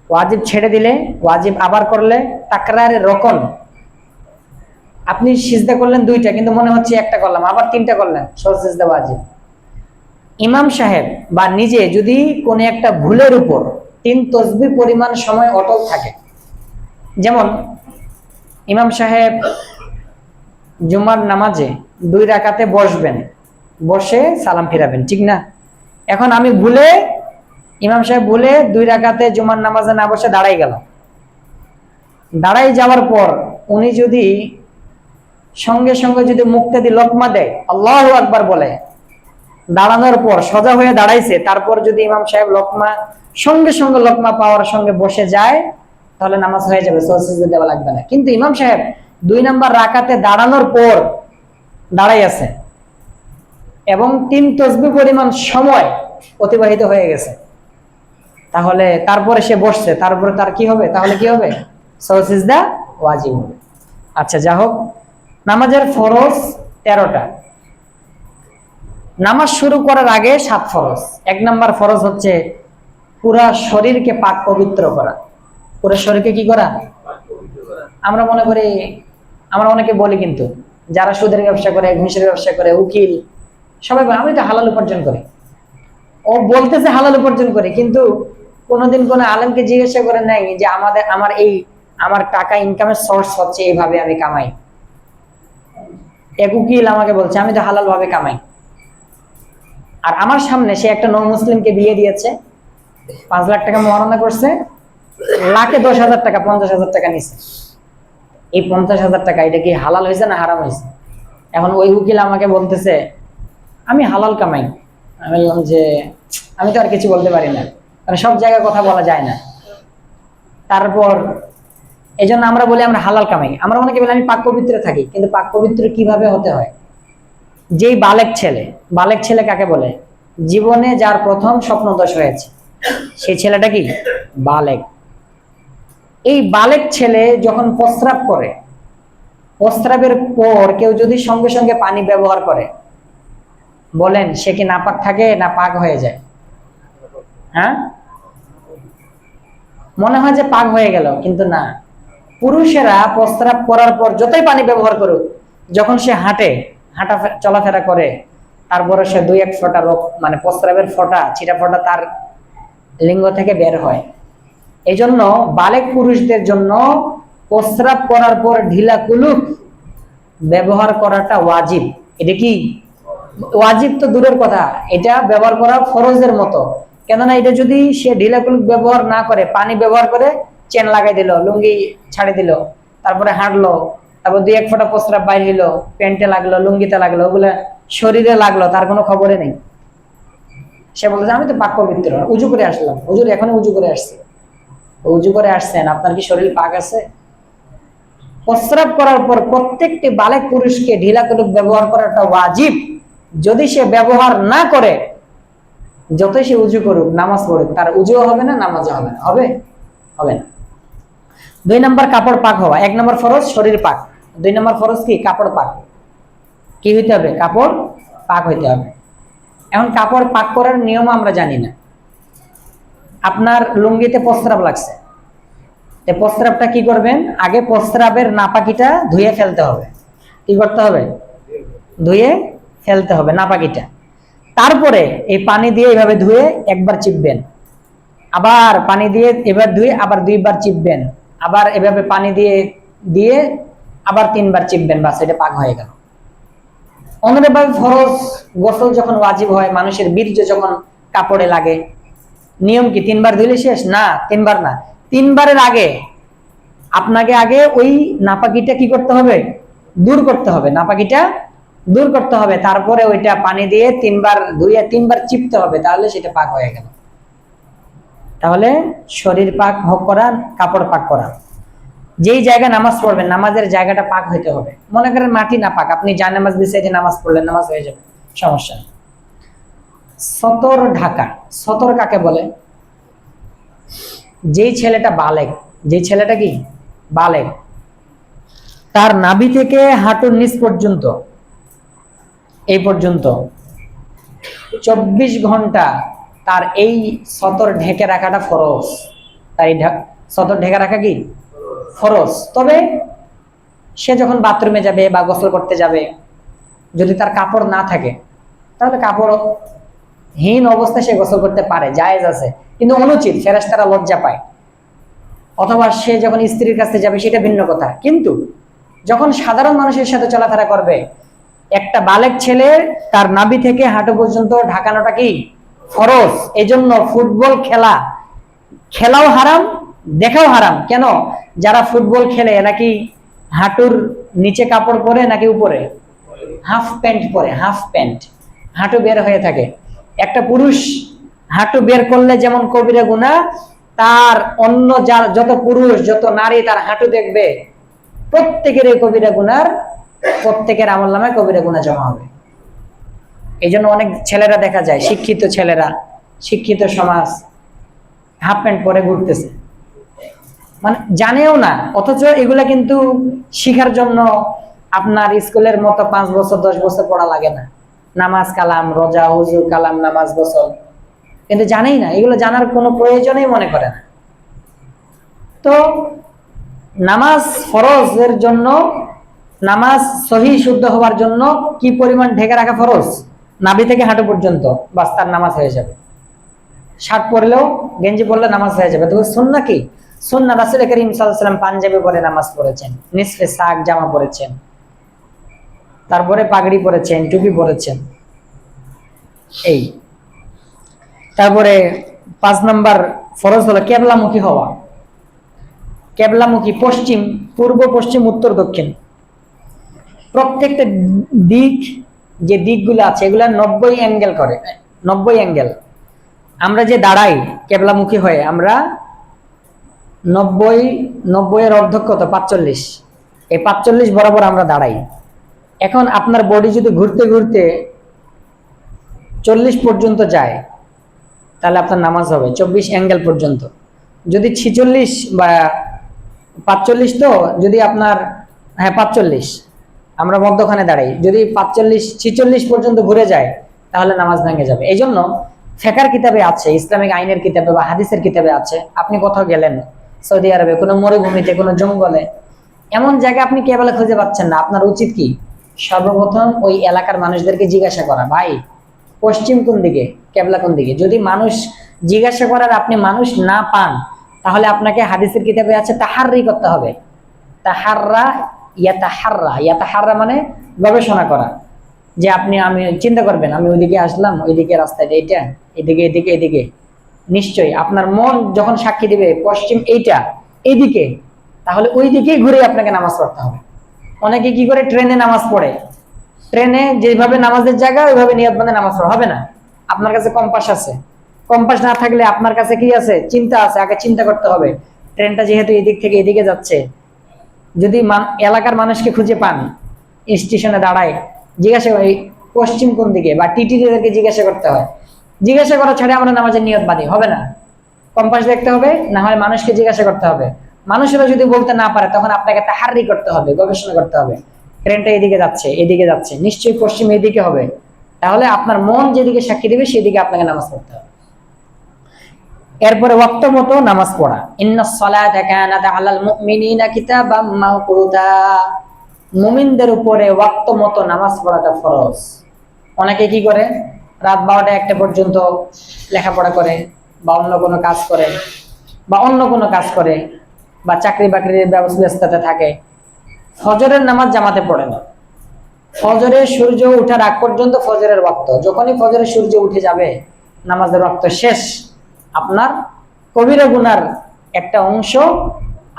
ওয়াজিব ছেড়ে দিলে, ওয়াজিব আবার করলে তাকরারে রকন, আপনি সিজদা করলেন 2টা কিন্তু মনে হচ্ছে একটা করলাম, আবার 3টা করলেন, সওয়াজ সিজদা ওয়াজিব। ইমাম সাহেব বা নিজে যদি কোন একটা ভুলের উপর 3 তাসবিহ পরিমাণ সময় অটল থাকে, যেমন ইমাম সাহেব জুমার নামাজে 2 রাকাতে বসবেন, বসে সালাম ফিরাবেন, ঠিক না? এখন আমি ভুলে, ইমাম সাহেব ভুলে 2 রাকাতে জুমার নামাজে না বসে দাঁড়াই গেল, দাঁড়াই যাওয়ার পর উনি যদি সঙ্গে সঙ্গে যদি মুক্তাদি লোকমা দেয়, আল্লাহু আকবার বলে, দাঁড়ানোর পর সোজা হয়ে দাঁড়াইছে, তারপর যদি ইমাম সাহেব লোকমা সঙ্গে সঙ্গে লোকমা পাওয়ার সঙ্গে বসে যায়, তাহলে নামাজ হয়ে যাবে, সওয়াজ সিজদা দেওয়া লাগবে না। কিন্তু ইমাম সাহেব 2 নাম্বার রাকাতে দাঁড়ানোর পর দাঁড়াই আছে এবং 3 তাসবিহ পরিমাণ সময় অতিবাহিত হয়ে গেছে, তাহলে তারপরে সে বসছে, তারপরে তার কি হবে? তাহলে কি হবে? সওয়াজ সিজদা ওয়াজিব হবে। আচ্ছা, যা হোক, নামাজের ফরজ 13টা। নামাজ শুরু করার আগে 7 ফরজ। 1 নাম্বার ফরজ হচ্ছে পুরা শরীরকে পাক পবিত্র করা। পুরো শরীরকে কি করা? আমরা মনে করি, আমরা অনেকে বলি, কিন্তু যারা সুদের ব্যবসা করে, ঘুষের ব্যবসা করে, উকিল, সবাই বলে আমি তো হালাল উপার্জন করি। ও বলতেছে হালাল উপার্জন করে, কিন্তু কোনোদিন কোনো আলেমকে জিজ্ঞাসা করে নাই যে আমার টাকা ইনকামের সোর্স হচ্ছে এইভাবে আমি কামাই। এক উকিল আমাকে বলছে আমি তো হালাল ভাবে কামাই, আর আমার সামনে সে একটা নন মুসলিমকে বিয়ে দিয়েছে, 5 লাখ টাকা মহারণা করছে, লাখে 10,000 টাকা, 50,000 টাকা নিছে। এই 50,000 টাকা এটা কি হালাল হয়েছে না হারাম হয়েছে? এখন ওই উকিল আমাকে বলতেছে আমি হালাল কামাই। আমি বললাম যে আমি তো আর কিছু বলতে পারি না, কারণ সব জায়গায় কথা বলা যায় না। তারপর এই জন্য আমরা বলি আমরা হালাল কামাই। আমরা অনেকে বলি আমি পাক পবিত্র থাকি, কিন্তু পাক পবিত্র কিভাবে হতে হয়? যেই বালেক ছেলে, বালেক ছেলে কাকে বলে? জীবনে যার প্রথম স্বপ্নদোষ হয়েছে সেই ছেলেটা কি বালেক। এই বালেক ছেলে যখন প্রস্রাব করে, প্রস্রাবের পর কেউ যদি সঙ্গে সঙ্গে পানি ব্যবহার করে, বলেন সে কি নাপাক থাকে না পাক হয়ে যায়? হ্যাঁ, মনে হয় যে পাক হয়ে গেল, কিন্তু না। পুরুষেরা প্রস্রাব করার পর যতই পানি ব্যবহার করুক, যখন সে হাঁটা চলাফেরা করে, তারপরে সে 2-1 ফোঁটা মানে প্রস্রাবের ফোঁটা, ছিটা ফোঁটা তার লিঙ্গ থেকে বের হয়। এই জন্য বালেক পুরুষদের জন্য প্রস্রাব করার পর ঢিলা কুলুক ব্যবহার করাটা ওয়াজিব। এটা কি ওয়াজিব? তো দূরের কথা, এটা ব্যবহার করা ফরজের মতো। কেননা এটা যদি সে ঢিলা কুলুক ব্যবহার না করে, পানি ব্যবহার করে, চেন লাগাই দিল, লুঙ্গি ছাড়ি দিল, তারপরে হাঁটলো, তারপর 2-1 ফোঁটা প্রস্রাব বাইর হইলো, প্যান্টে লাগলো, লুঙ্গিতে লাগলো, ওগুলা শরীরে লাগলো, তার কোনো খবরই নেই। সে বলছে আমি তো পাক পবিত্র, উজু করে আসলাম। হুজুর এখনই উজু করে আসছে। উজু করে আসছেন, আপনার কি শরীর পাক আছে? প্রস্রাব করার পর প্রত্যেকটি বালেক পুরুষকে ঢিলা কুলুক ব্যবহার করাটা ওয়াজিব। যদি সে ব্যবহার না করে, যতই সে উজু করুক, নামাজ পড়ুক, তার উজুও হবে না, নামাজও হবে না। হবে? হবে না। 2 নাম্বার কাপড় পাক হওয়া। 1 নাম্বার ফরজ শরীর পাক, 2 নাম্বার ফরজ কি? কাপড় পাক। কি হইতে হবে? কাপড় পাক হইতে হবে। এখন কাপড় পাক করার নিয়ম আমরা জানি না। আপনার লুঙ্গিতে প্রস্রাব লাগছে, প্রস্রাবটা কি করবেন, আগে প্রস্রাবের নাপাকিটা ধুয়ে ফেলতে হবে। কি করতে হবে? ধুয়ে ফেলতে হবে নাপাকিটা। তারপরে এই পানি দিয়ে এইভাবে ধুয়ে একবার চিপবেন, আবার পানি দিয়ে এবার ধুয়ে আবার 2 বার চিপবেন, আবার এভাবে পানি দিয়ে দিয়ে আবার 3 বার চিপবেন, বাস এটা পাক হয়ে গেল। অনুরূপভাবে ফরজ গোসল যখন ওয়াজিব হয়, মানুষের বীর্য যখন কাপড়ে লাগে, নিয়ম কি 3 বার ধুলে শেষ? না, 3 বার না, 3 বারের আগে আপনাকে আগে ওই নাপাকিটা কি করতে হবে? দূর করতে হবে, নাপাকিটা দূর করতে হবে। তারপরে ওইটা পানি দিয়ে 3 বার ধুয়ে 3 বার চিপতে হবে, তাহলে সেটা পাক হয়ে গেল। তাহলে শরীর পাক করা, কাপড় পাক করা। যেই জায়গায় নামাজ পড়বেন, নামাজের জায়গাটা পাক হইতে হবে। মনে করেন মাটি না পাক, আপনি জায়নামাজ বিছাইয়ে নামাজ পড়লেন, নামাজ হয়ে যাবে, সমস্যা নেই। সতর ঢাকা, সতর কাকে বলে? যেই ছেলেটা বালেগ, যেই ছেলেটা কি বালেগ, তার নাভি থেকে হাঁটুর নিচ পর্যন্ত, এই পর্যন্ত 24 ঘন্টা তার এই সতর ঢেকে রাখাটা ফরজ। তাই সতর ঢেকে রাখা কি ফরজ। তবে সে যখন বাথরুমে যাবে বা গোসল করতে যাবে, যদি তার কাপড় না থাকে, তাহলে কাপড় হীন অবস্থায় সে গোসল করতে পারে, জায়েজ আছে, কিন্তু অনুচিত, ফেরেশতারা লজ্জা পায়। অথবা সে যখন স্ত্রীর কাছে যাবে সেটা ভিন্ন কথা, কিন্তু যখন সাধারণ মানুষের সাথে চলাফেরা করবে, একটা বালেগ ছেলে তার নাভি থেকে হাঁটু পর্যন্ত ঢাকানোটা কি ফরজ। এজন্য ফুটবল খেলাও হারাম, দেখাও হারাম। কেন? যারা ফুটবল খেলে এরা কি হাঁটুর নিচে কাপড় পরে নাকি উপরে? হাফ প্যান্ট পরে, হাফ প্যান্ট, হাঁটু বের হয়ে থাকে। একটা পুরুষ হাঁটু বের করলে যেমন কবিরা গুনাহ, তার অন্য যত পুরুষ যত নারী তার হাঁটু দেখবে, প্রত্যেকের এই কবিরা গুনার, প্রত্যেকের আমলনামায় কবিরা গুনাহ জমা হবে। এই জন্য অনেক ছেলেরা দেখা যায়, শিক্ষিত ছেলেরা, শিক্ষিত সমাজ, হাফ প্যান্ট পরে ঘুরতেছে, মানে জানেও না, অথচ এগুলা কিন্তু শিখার জন্য আপনার স্কুলের মতো 5 বছর 10 বছর পড়া লাগে না। নামাজ কালাম, রোজা, ওযু, কালাম, নামাজ, গোসল, কিন্তু জানেই না, এগুলো জানার কোনো প্রয়োজনই মনে করে না। তো নামাজ ফরজের জন্য, নামাজ সহি শুদ্ধ হওয়ার জন্য কি পরিমাণ ঢেকে রাখা ফরজ? নাভি থেকে হাঁটু পর্যন্ত, বাস তার নামাজ হয়ে যাবে। শার্ট পরলেও, গেঞ্জি পরলে নামাজ হয়ে যাবে। তবে সুন্নাহ কি? সুন্নাহ রাসূল করিম সাল্লাল্লাহু আলাইহি ওয়াসাল্লাম পাঞ্জাবি পরে নামাজ পড়েছেন, নিসফে সাক জামা পরেছেন, তারপরে পাগড়ি পরেছেন, টুপি পরেছেন। এই তারপরে 5 নাম্বার ফরজ হলো কিবলামুখী হওয়া। কিবলামুখী, পশ্চিম, পূর্ব, পশ্চিম, উত্তর, দক্ষিণ, প্রত্যেকটা দিক, যে দিকগুলো আছে এগুলা 90 অ্যাঙ্গেল করে, 90 অ্যাঙ্গেল। আমরা যে দাঁড়াই কিবলামুখী হয়ে, আমরা 90 এর অর্ধেক কত? 45। এই 45 বরাবর আমরা দাঁড়াই। এখন আপনার বডি যদি ঘুরতে ঘুরতে 40 পর্যন্ত যায়, তাহলে আপনার নামাজ হবে 24 অ্যাঙ্গেল পর্যন্ত। যদি 46 বা 45, তো যদি আপনার, হ্যাঁ 45, আমরা মধ্যখানে দাঁড়াই, যদি 46 পর্যন্ত ঘুরে যায়, তাহলে নামাজ ভেঙে যাবে। এই জন্য ফিকহের কিতাবে আছে, ইসলামিক আইনের কিতাবে বা হাদিসের কিতাবে আছে, আপনি কোথাও গেলেন সৌদি আরবে, কোনো মরুভূমিতে, কোনো জঙ্গলে, এমন জায়গা আপনি কেবলা খুঁজে পাচ্ছেন না, আপনার উচিত কি? সর্বপ্রথম ওই এলাকার মানুষদেরকে জিজ্ঞাসা করা, ভাই পশ্চিম কোন দিকে, কেবলা কোন দিকে। যদি মানুষ জিজ্ঞাসা করার আপনি মানুষ না পান, তাহলে আপনাকে হাদিসের কিতাবে আছে তাহাররি করতে হবে। তাহাররা, ইয়াতাহাররা মানে গবেষণা করা, যে আমি চিন্তা করবেন, আমি ওইদিকে আসলাম, ওইদিকে রাস্তায় এইটা, এদিকে এদিকে এদিকে, নিশ্চয়ই আপনার মন যখন সাক্ষী দিবে পশ্চিম এইটা, এইদিকে, তাহলে ওই দিকেই ঘুরে আপনাকে নামাজ পড়তে হবে। অনেকে কি করে, ট্রেনে নামাজ পড়ে, ট্রেনে যেভাবে নামাজের জায়গা ওইভাবে নিয়ত বাঁধে নামাজ পড়া হবে না। আপনার কাছে কম্পাস আছে, কম্পাস না থাকলে আপনার কাছে কি আছে? চিন্তা আছে। আগে চিন্তা করতে হবে, ট্রেনটা যেহেতু এদিক থেকে এদিকে যাচ্ছে, যদি এলাকার মানুষকে খুঁজে পান, স্টেশনে দাঁড়ায় জিজ্ঞাসা করি পশ্চিম কোন দিকে, বা টিটিদেরকে জিজ্ঞাসা করতে হয়। জিজ্ঞাসা করা ছাড়া আমরা নামাজের নিয়ত বাঁধি, হবে না। কম্পাস দেখতে হবে, না হয় মানুষকে জিজ্ঞাসা করতে হবে। মানুষেরা যদি বলতে না পারে, তখন আপনাকে তাহাররি করতে হবে, গবেষণা করতে হবে। ট্রেনটা এদিকে যাচ্ছে, এদিকে যাচ্ছে, নিশ্চয়ই পশ্চিম এদিকে হবে, তাহলে আপনার মন যেদিকে সাক্ষী দেবে সেদিকে আপনাকে নামাজ পড়তে হবে। এরপরে ওয়াক্ত মতো নামাজ পড়া, ইন্নাস সালাতা কানাত আলাল মুমিনিনা কিতাবাম মাওকুতা, মুমিনদের উপরে ওয়াক্ত মতো নামাজ পড়াটা ফরজ। অনেকে কি করে, রাত 12টা 1টা পর্যন্ত লেখাপড়া করে বা অন্য কোনো কাজ করে বা চাকরি বাকরির ব্যস্ততা থাকে, ফজরের নামাজ জামাতে পড়ে না। ফজরের সূর্য ওঠার আগ পর্যন্ত ফজরের ওয়াক্ত, যখনই ফজরের সূর্য উঠে যাবে নামাজের ওয়াক্ত শেষ, আপনার কবিরা গুনার একটা অংশ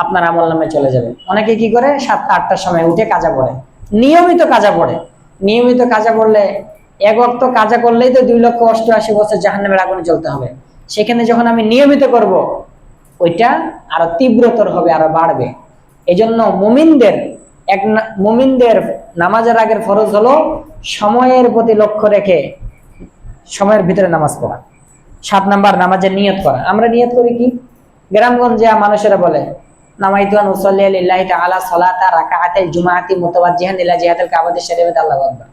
আপনার আমলনামে চলে যাবে। অনেকে কি করে 7টা 8টার সময় উঠে কাজা পড়ে, নিয়মিত কাজা পড়লে এক ওয়াক্ত কাজা করলেই তো 2,88,000 জাহান্নামের আগুনে জ্বলতে হবে। সেখানে যখন আমি নিয়মিত করব, ওইটা আরো তীব্রতর হবে, আরো বাড়বে। এজন্য মুমিনদের নামাজের আগের ফরজ হলো সময়ের প্রতি লক্ষ্য রেখে সময়ের ভিতরে নামাজ পড়া। 7 নাম্বার নামাজের নিয়ত করা। আমরা নিয়ত করি কি, গ্রামগঞ্জে মানুষেরা বলে নামাইতু আন উসাল্লি লিল্লাহি তাআলা সালাতা রাকাআতাল জুমআতি মুতাওয়াজ্জিহান ইলা জিহাতিল কাবাতিশ শরীফাত, আল্লাহু আকবার।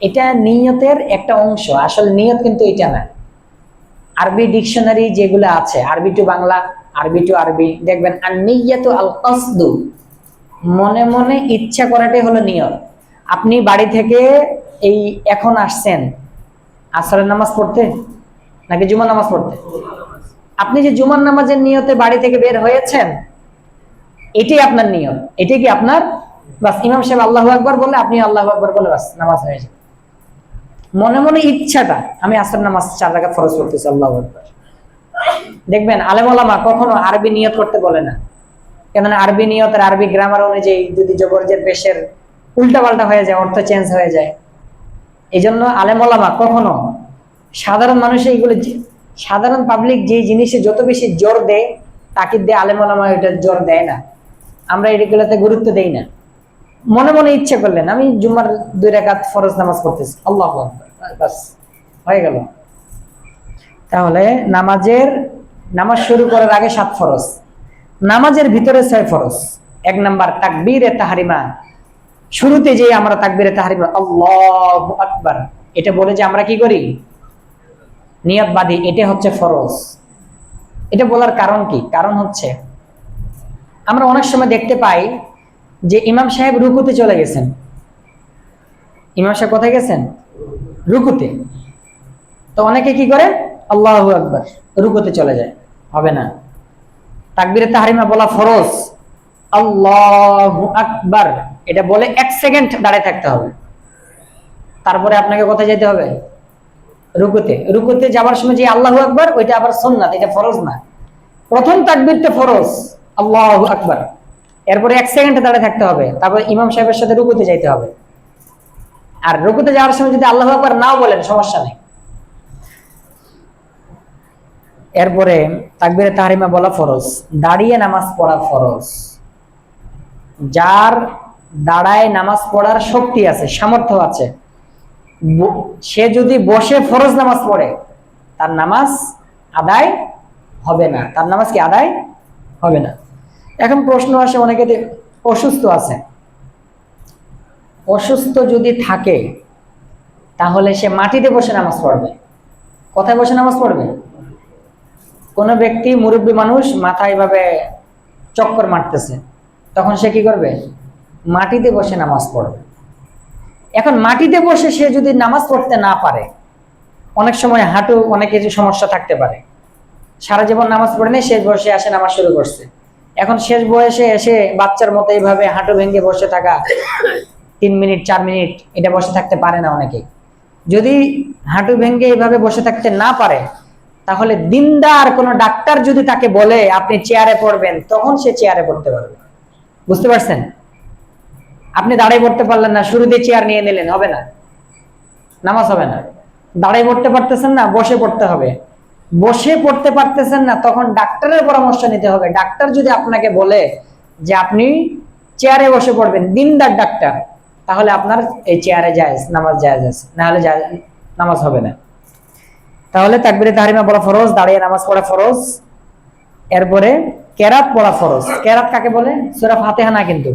এটা নিয়তের একটা অংশ, আসল নিয়ত কিন্তু এটা না। আরবি ডিকশনারি যেগুলো আছে, আরবি টু বাংলা, আরবি টু আরবি, দেখবেন আন-নিয়্যাতু আল কসদু, মনে মনে ইচ্ছা করাটাই হলো নিয়ত। আপনি বাড়ি থেকে এই এখন আসছেন আসরের নামাজ পড়তে নাকি জুমার নামাজ পড়তে? আপনি যে জুমার নামাজের নিয়তে বাড়ি থেকে বের হয়েছেন, এটাই আপনার নিয়ত, এটাই কি আপনার, বাস ইমাম সাহেব আল্লাহু আকবার বলে আপনি আল্লাহু আকবার বলে বাস নামাজ হয়ে যায়। মনে মনে ইচ্ছাটা আমি আসর নামাজ 4 রাকাত ফরজ পড়তেছি, আল্লাহু আকবার। দেখবেন আলেম ওলামা কখনো আরবি নিয়ত করতে বলে না, কেননা আরবি নিয়ত আর আরবি গ্রামার অনুযায়ী যদি জবরজের পেশের উল্টাপাল্টা হয়ে যায়, অর্থ চেঞ্জ হয়ে যায়। এই জন্য আলেম ওলামা কখনো সাধারণ মানুষ এইগুলো, সাধারণ পাবলিক যে জিনিসে যত বেশি জোর দেয়, তাকিদ দিয়ে আলেম ওলামা এটা জোর দেয় না। আমরা এগুলোতে গুরুত্ব দেই না। মনে মনে ইচ্ছে করলেন আমি জুমার 2 রাকাত ফরজ নামাজ পড়তেছি, আল্লাহু আকবার, বাস হয়ে গেল। তাহলে নামাজ শুরু করার আগে 7 ফরজ, নামাজের ভিতরে 6 ফরজ। 1 নাম্বার তাকবীরে তাহরিমা, শুরুতে যে আমরা তাকবীরে তাহরিমা আল্লাহু আকবার এটা বলে যে আমরা কি করি, নিয়ত বাঁধি, এটা হচ্ছে ফরজ। এটা বলার কারণ কি? কারণ হচ্ছে আমরা অনেক সময় দেখতে পাই যে ইমাম সাহেব রুকুতে চলে গেছেন। ইমাম সাহেব কোথায় গেছেন? রুকুতে। তো অনেকে কি করে আল্লাহু আকবার রুকুতে চলে যায়, হবে না। তাকবীরে তাহরিমা বলা ফরজ, আল্লাহু আকবার এটা বলে 1 সেকেন্ড দাঁড়িয়ে থাকতে হবে, তারপরে আপনাকে কোথায় যেতে হবে? রুকুতে যাওয়ার সময় যে আল্লাহু আকবার ওইটা আবার সুন্নাত, এটা ফরজ না। প্রথম তাকবীরটা ফরজ আল্লাহু আকবার, এরপরে 1 সেকেন্ড দাঁড়িয়ে থাকতে হবে, তারপর ইমাম সাহেবের সাথে রুকুতে যাইতে হবে। আর রুকুতে যাওয়ার সময় যদি আল্লাহু আকবার নাও বলেন সমস্যা নেই। এরপরে তাকবীরে তাহরিমা বলা ফরজ, দাঁড়িয়ে নামাজ পড়া ফরজ। যার দাঁড়ায় নামাজ পড়ার শক্তি আছে, সামর্থ্য আছে, সে যদি বসে ফরজ নামাজ পড়ে তার নামাজ আদায় হবে না। তার নামাজ কি আদায় হবে না? এখন প্রশ্ন আসে, অনেকে অসুস্থ আছে, অসুস্থ যদি থাকে তাহলে সে মাটিতে বসে নামাজ পড়বে, কোথায় বসে নামাজ পড়বে? কোন ব্যক্তি মুরব্বী মানুষ মাথায় এভাবে চক্কর মারতেছে, তখন সে কি করবে? মাটিতে বসে নামাজ পড়বে। এখন মাটিতে বসে সে যদি নামাজ পড়তে না পারে, অনেক সময় হাঁটু অনেক কিছু সমস্যা থাকতে পারে, সারা জীবন নামাজ পড়ে নেই, শেষ বয়সে আসে নামাজ শুরু করছে। এখন শেষ বয়সে এসে বাচ্চার মতো এইভাবে হাঁটু ভেঙে বসে থাকা 3 মিনিট 4 মিনিট এটা বসে থাকতে পারে না অনেকে। যদি হাঁটু ভেঙে এইভাবে বসে থাকতে না পারে, তাহলে দিনদার কোন ডাক্তার যদি তাকে বলে আপনি চেয়ারে পড়বেন, তখন সে চেয়ারে পড়তে পারবে। বুঝতে পারছেন? আপনি দাঁড়িয়ে পড়তে পারলেন না, শুরুতে চেয়ার নিয়ে নিলেন, হবে না, নামাজ হবে না। দাঁড়িয়ে পড়তে পারতেছেন না, বসে পড়তে হবে। বসে পড়তে পারতেছেন না, তখন ডাক্তারের পরামর্শ নিতে হবে। ডাক্তার যদি আপনাকে বলে যে আপনি চেয়ারে বসে পড়বেন, দিনদার ডাক্তার, তাহলে আপনার এই চেয়ারে জায়েজ, নামাজ জায়েজ আছে, না হলে নামাজ হবে না। তাহলে তাকবীরে তাহরিমা পড়া ফরজ, দাঁড়িয়ে নামাজ পড়া ফরজ। এরপরে কেরাত পড়া ফরজ। কেরাত কাকে বলে? সূরা ফাতিহা না, কিন্তু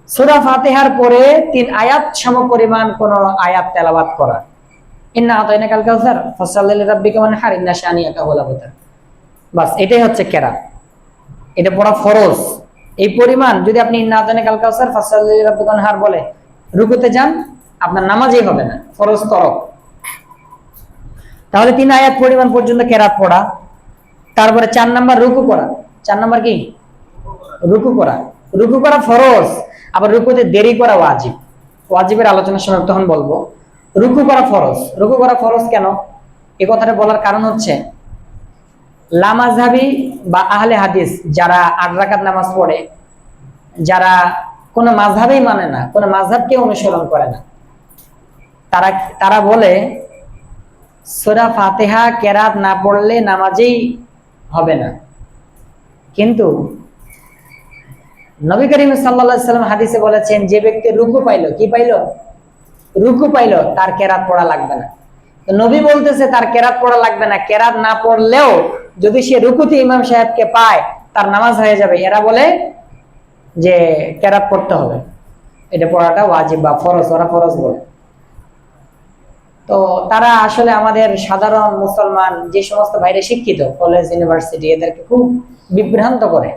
সূরা ফাতিহার পরে 3 আয়াত সমপরিমাণ কোন আয়াত তেলাওয়াত করা, ইন্না আতাইনাকাল কাউসার ফাসাল্লি লিরাব্বিকা ওয়ানহার ইন্না শানিয়াকা হুয়াল আবতার। বাস এটাই হচ্ছে কেরাত, এটা পড়া ফরজ। এই পরিমাণ যদি আপনি ইন্না আতাইনাকাল কাউসার ফাসাল্লি লিরাব্বিকা ওয়ানহার বলে রুকুতে যান, আপনার নামাজই হবে না, ফরজ তরক। তাহলে 3 আয়াত পরিমাণ পর্যন্ত কেরাত পড়া। তারপরে 4 নাম্বার রুকু করা। 4 নাম্বার কি? রুকু করা। রুকু করা ফরজ, আবার রুকুতে দেরি করা ওয়াজিব। ওয়াজিবের আলোচনার সময় তখন বলবো। রুকু করা ফরজ। রুকু করা ফরজ কেন? এই কথাটা বলার কারণ হচ্ছে লামাযহাবী বা আহলে হাদিস যারা 8 রাকাত নামাজ পড়ে, যারা কোনো মাযহাবেই মানে না, কোনো মাযহাবকে অনুসরণ করে না, তারা বলে সূরা ফাতিহা কেরাত না পড়লে নামাজই হবে না। কিন্তু নবী করিম সাল্লাল্লাহু আলাইহি ওয়াসাল্লাম হাদিসে বলেছেন, যে ব্যক্তি রুকু পাইলো, কি পাইলো? রুকু পাইলো, তার কেরাত পড়া লাগবে না। তো নবী বলতেছে তার কেরাত পড়া লাগবে না, কেরাত না পড়লেও যদি সে রুকুতে ইমাম সাহেবকে পায় তার নামাজ হয়ে যাবে। এরা বলে যে কেরাত পড়তে হবে, এটা পড়াটা ওয়াজিব বা ফরজ, ওরা ফরজ বলে। তো তারা আসলে আমাদের সাধারণ মুসলমান যে সমস্ত বাইরে শিক্ষিত, কলেজ ইউনিভার্সিটি, এদেরকে খুব বিভ্রান্ত করে।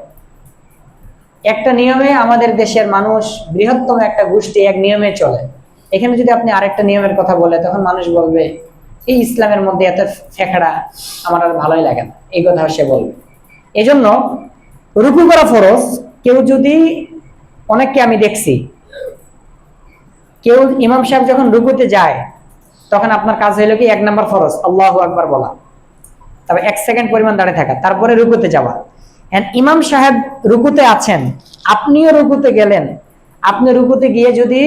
একটা নিয়মে আমাদের দেশের মানুষ, বৃহত্তম একটা গোষ্ঠী এক নিয়মে চলে। এখানে যদি আপনি আরেকটা নিয়মের কথা বলে, তখন মানুষ বলবে এই ইসলামের মধ্যে এত ফেকড়া, আমার আর ভালোই লাগে না, এই কথা সে বলবে। এজন্য রুকু করা ফরজ। কেউ যদি, অনেককে আমি দেখছি, কেউ ইমাম সাহেব যখন রুকুতে যায় তখন আপনার কাজ হইলো কি, 1 নাম্বার ফরজ আল্লাহু আকবার বলা, তবে 1 সেকেন্ড পরিমাণ দাঁড়িয়ে থাকা, তারপরে রুকুতে যাওয়া। ইমাম সাহেব রুকুতে আছেন, আপনিও রুকুতে গেলেন, আপনি রুকুতে গিয়ে যদি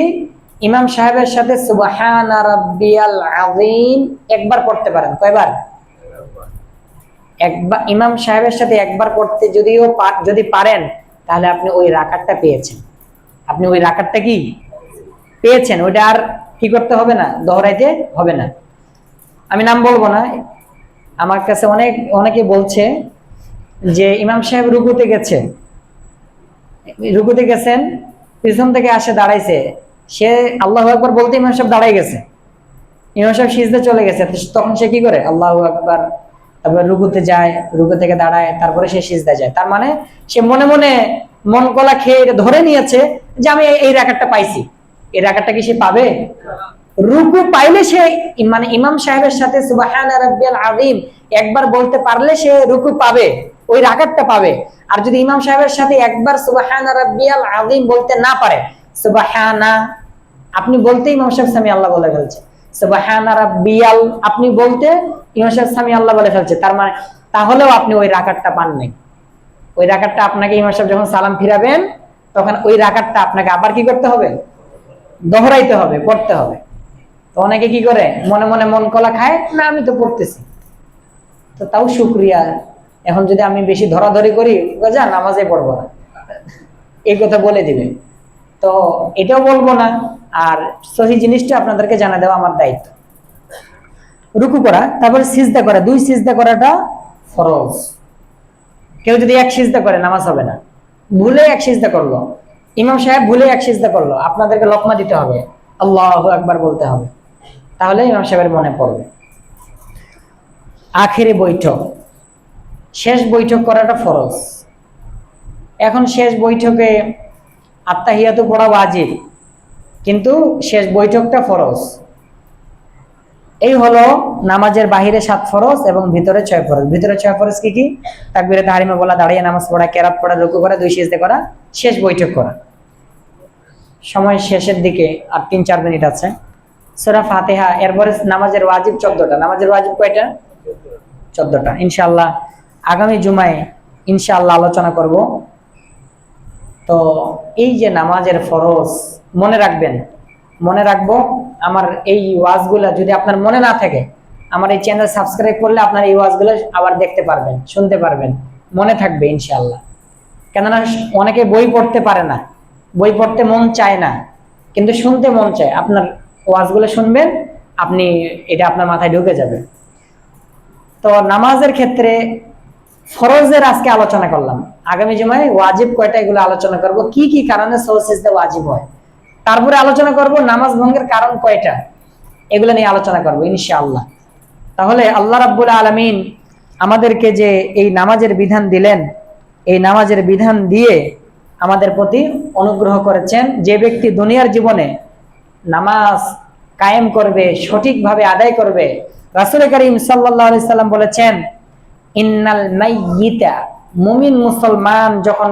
ইমাম সাহেবের সাথে সুবহানা রাব্বিয়াল আযীম একবার পড়তে পারেন, কয়বার? একবার। ইমাম সাহেবের সাথে একবার পড়তে যদি পারেন, তাহলে আপনি ওই রাকাতটা পেয়েছেন। আপনি ওই রাকাতটা কি পেয়েছেন, ওইটা আর কি করতে হবে না, দোহরাইতে হবে না। আমি নাম বলবো না। আমার কাছে অনেকে বলছে যে ইমাম সাহেব রুকুতে গেছেন, পিছন থেকে আসে দাঁড়াইছে, সে আল্লাহু আকবার বলতে ইমাম সাহেব দাঁড়াই গেছে, ইমাম সাহেব সিজদা চলে গেছে, তখন সে কি করে? আল্লাহু আকবার, তারপর রুকুতে যায়, রুকু থেকে দাঁড়ায়, তারপরে সে সিজদা যায়। তার মানে সে মনে মনে মন কলা খেয়ে ধরে নিয়েছে যে আমি এই রাকাতটা পাইছি। এই রাকাতটা কি সে পাবে? রুকু পাইলে সে, মানে ইমাম সাহেবের সাথে সুবহানা রাব্বিয়াল আযীম একবার বলতে পারলে সে রুকু পাবে, ওই রাকাতটা পাবে। আর যদি ইমাম সাহেবের সাথে একবার সুবহানা রাব্বিয়াল আযীম বলতে না পারে, সুবহানা আপনি বলতে ইমাম সাহেব সামি আল্লাহ বলে ফেলছে, সুবহানা রাব্বিয়াল আপনি বলতে ইমাম সাহেব সামি আল্লাহ বলে ফেলছে, তার মানে তাহলেও আপনি ওই রাকাতটা পান নাই। ওই রাকাতটা আপনাকে ইমাম সাহেব যখন সালাম ফিরাবেন, তখন ওই রাকাতটা আপনাকে আবার কি করতে হবে? দোহরাইতে হবে, পড়তে হবে। তো অনেকে কি করে, মনে মনে মন কলা খায়, না আমি তো পড়তেছি, তো তাও শুকরিয়া। এখন যদি আমি বেশি ধরাধরি করি, যা নামাজে পড়বো না, এই কথা বলে দিবে। তো এটাও বলবো না, আর সহি জিনিসটা আপনাদেরকে জানা দেওয়া আমার দায়িত্ব। রুকু করা, তারপরে সিজদা করা। 2 সিজদা করাটা ফরজ। কেউ যদি 1 সিজদা করে, নামাজ হবে না। ভুলে 1 সিজদা করলো, ইমাম সাহেব ভুলে 1 সিজদা করলো, আপনাদেরকে লকমা দিতে হবে, আল্লাহু আকবার বলতে হবে, তাহলে ইমাম সাহেবের মনে পড়বে। আখেরি বৈঠক, শেষ বৈঠক করাটা ফরজ। এখন শেষ বৈঠকে আত্তাহিয়াতু পড়া ওয়াজিব, কিন্তু শেষ বৈঠকটা ফরজ। এই হলো নামাজের বাহিরে 7 ফরজ এবং ভিতরে 6 ফরজ। ভিতরে 6 ফরজ কি কি? তাকবীরে তাহরিমা বলা, দাঁড়িয়ে নামাজ পড়া, কেরাত পড়া, রুকু করা, 2 সিজদা করা, শেষ বৈঠক করা। সময় শেষের দিকে, আর 3-4 মিনিট আছে। সূরা ফাতিহা, এরপরে নামাজের ওয়াজিব 14টা। নামাজের ওয়াজিব কয়টা? 14টা। ইনশাআল্লাহ আগামী জুমায় ইনশাআল্লাহ আলোচনা করব। তো এই যে নামাজের ফরজ, মনে রাখবো। আমার এই ওয়াজগুলা যদি আপনার মনে না থাকে, আমার এই চ্যানেল সাবস্ক্রাইব করলে আপনার এই ওয়াজগুলো আবার দেখতে পারবেন, শুনতে পারবেন, মনে থাকবে ইনশাআল্লাহ। কেননা অনেকে বই পড়তে পারে না, বই পড়তে মন চায় না, কিন্তু শুনতে মন চায়। আপনার ওয়াজগুলো শুনবেন, আপনি এটা আপনার মাথায় ঢুকে যাবে। তো নামাজের ক্ষেত্রে ফরজের আজকে আলোচনা করলাম, আগামী জুমায় ওয়াজিব কয়টা এগুলো আলোচনা করব, কি কি কারণে সওয়াজ সিজদা ওয়াজিব হয়। তারপরে আলোচনা করব নামাজ ভঙ্গের কারণ কয়টা, এগুলো নিয়ে আলোচনা করবো ইনশাআল্লাহ। তাহলে আল্লাহ রাব্বুল আলামিন আমাদেরকে যে এই নামাজের বিধান দিলেন, এই নামাজের বিধান দিয়ে আমাদের প্রতি অনুগ্রহ করেছেন। যে ব্যক্তি দুনিয়ার জীবনে নামাজ কায়েম করবে, সঠিকভাবে আদায় করবে, রাসূল করিম সাল্লাল্লাহু আলাইহি সাল্লাম বলেছেন, ইন্নাল মাইয়িতা, মুমিন মুসলমান যখন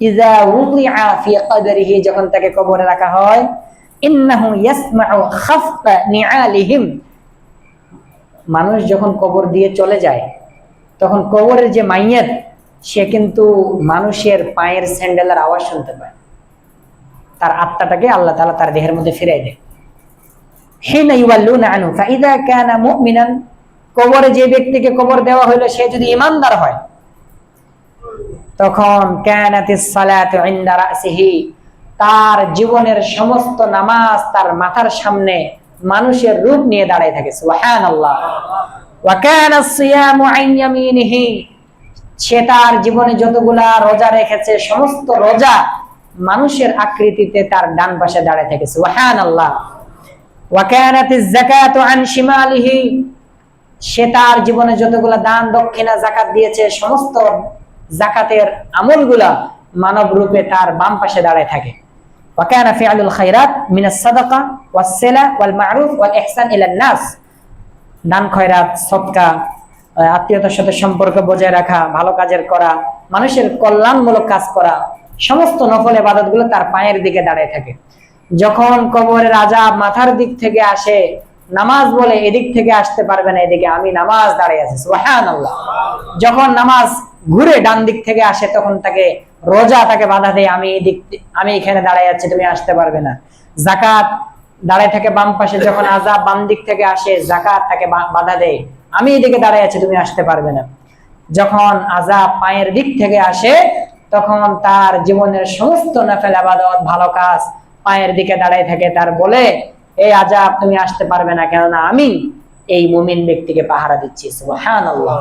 ইযা উযিআ ফি কবরিহি, যখন তাকে কবরে রাখা হয়, ইন্নাহু ইয়াসমাউ খাফতা নিআলিহিম, মানুষ যখন কবর দিয়ে চলে যায় তখন কবরের যে মাইয়াত, সে কিন্তু মানুষের পায়ের স্যান্ডেলের আওয়াজ শুনতে পায়। তার আত্মাটাকে আল্লাহ তাআলা তার দেহের মধ্যে ফিরিয়ে দেয়। হিনা ইউয়াল্লুনা আনহু ফাইযা কানা মুমিনান, কবরে যে ব্যক্তিকে কবর দেওয়া হলো সে যদি ঈমানদার হয়, তখন কানাতিস সালাতু ইনদা রাসিহি, তার জীবনের সমস্ত নামাজ তার মাথার সামনে মানুষের রূপ নিয়ে দাঁড়ায় থাকে। সুবহানাল্লাহ। ওয়া কানা সিয়ামু আন ইয়ামিনিহি, সে তার জীবনে যতগুলা রোজা রেখেছে সমস্ত রোজা মানুষের আকৃতিতে তার ডান পাশে দাঁড়ায় থাকে। সুবহানাল্লাহ। ওয়া কানাতিজ যাকাতু আন শিমালিহি, সে তার জীবনে যতগুলা দান দক্ষিণা যাকাত দিয়েছে সমস্ত যাকাতের আমলগুলা মানব রূপে তার বাম পাশে দাঁড়ায় থাকে। ওয়া কানা ফিআলুল খায়রাত মিনাস সাদাকা ওয়াস সিলা ওয়াল মা'রুফ ওয়াল ইহসান ইলান নাস, দান খয়রাত, সদকা, আত্মীয়তার সাথে সম্পর্ক বজায় রাখা, ভালো কাজের করা, মানুষের কল্যাণমূলক কাজ করা, সমস্ত নফল ইবাদতগুলো তার পায়ের দিকে দাঁড়িয়ে থাকে। যখন কবরের আযাব মাথার দিক থেকে আসে, নামাজ বলে এদিক থেকে আসতে পারবে না, এদিকে আমি নামাজ দাঁড়িয়ে আছি। সুবহানাল্লাহ। যখন নামাজ ঘুরে ডান দিক থেকে আসে, তখন তাকে রোজা তাকে বাধা দেয়, আমি এখানে দাঁড়িয়ে আছি, তুমি আসতে পারবে না। যাকাত দাঁড়ায় থাকে বাম পাশে, যখন আযাব বাম দিক থেকে আসে, যাকাত তাকে বাধা দেয়, আমি এদিকে দাঁড়িয়ে আছি, তুমি আসতে পারবে না। যখন আযাব পায়ের দিক থেকে আসে, তখন তার জীবনের সমস্ত নফল ইবাদত, ভালো কাজ পায়ের দিকে দাঁড়ায় থাকে, তার বলে, এই আযাব তুমি আসতে পারবে না, কেননা আমি এই মুমিন ব্যক্তিকে পাহারা দিচ্ছি। সুবহানাল্লাহ।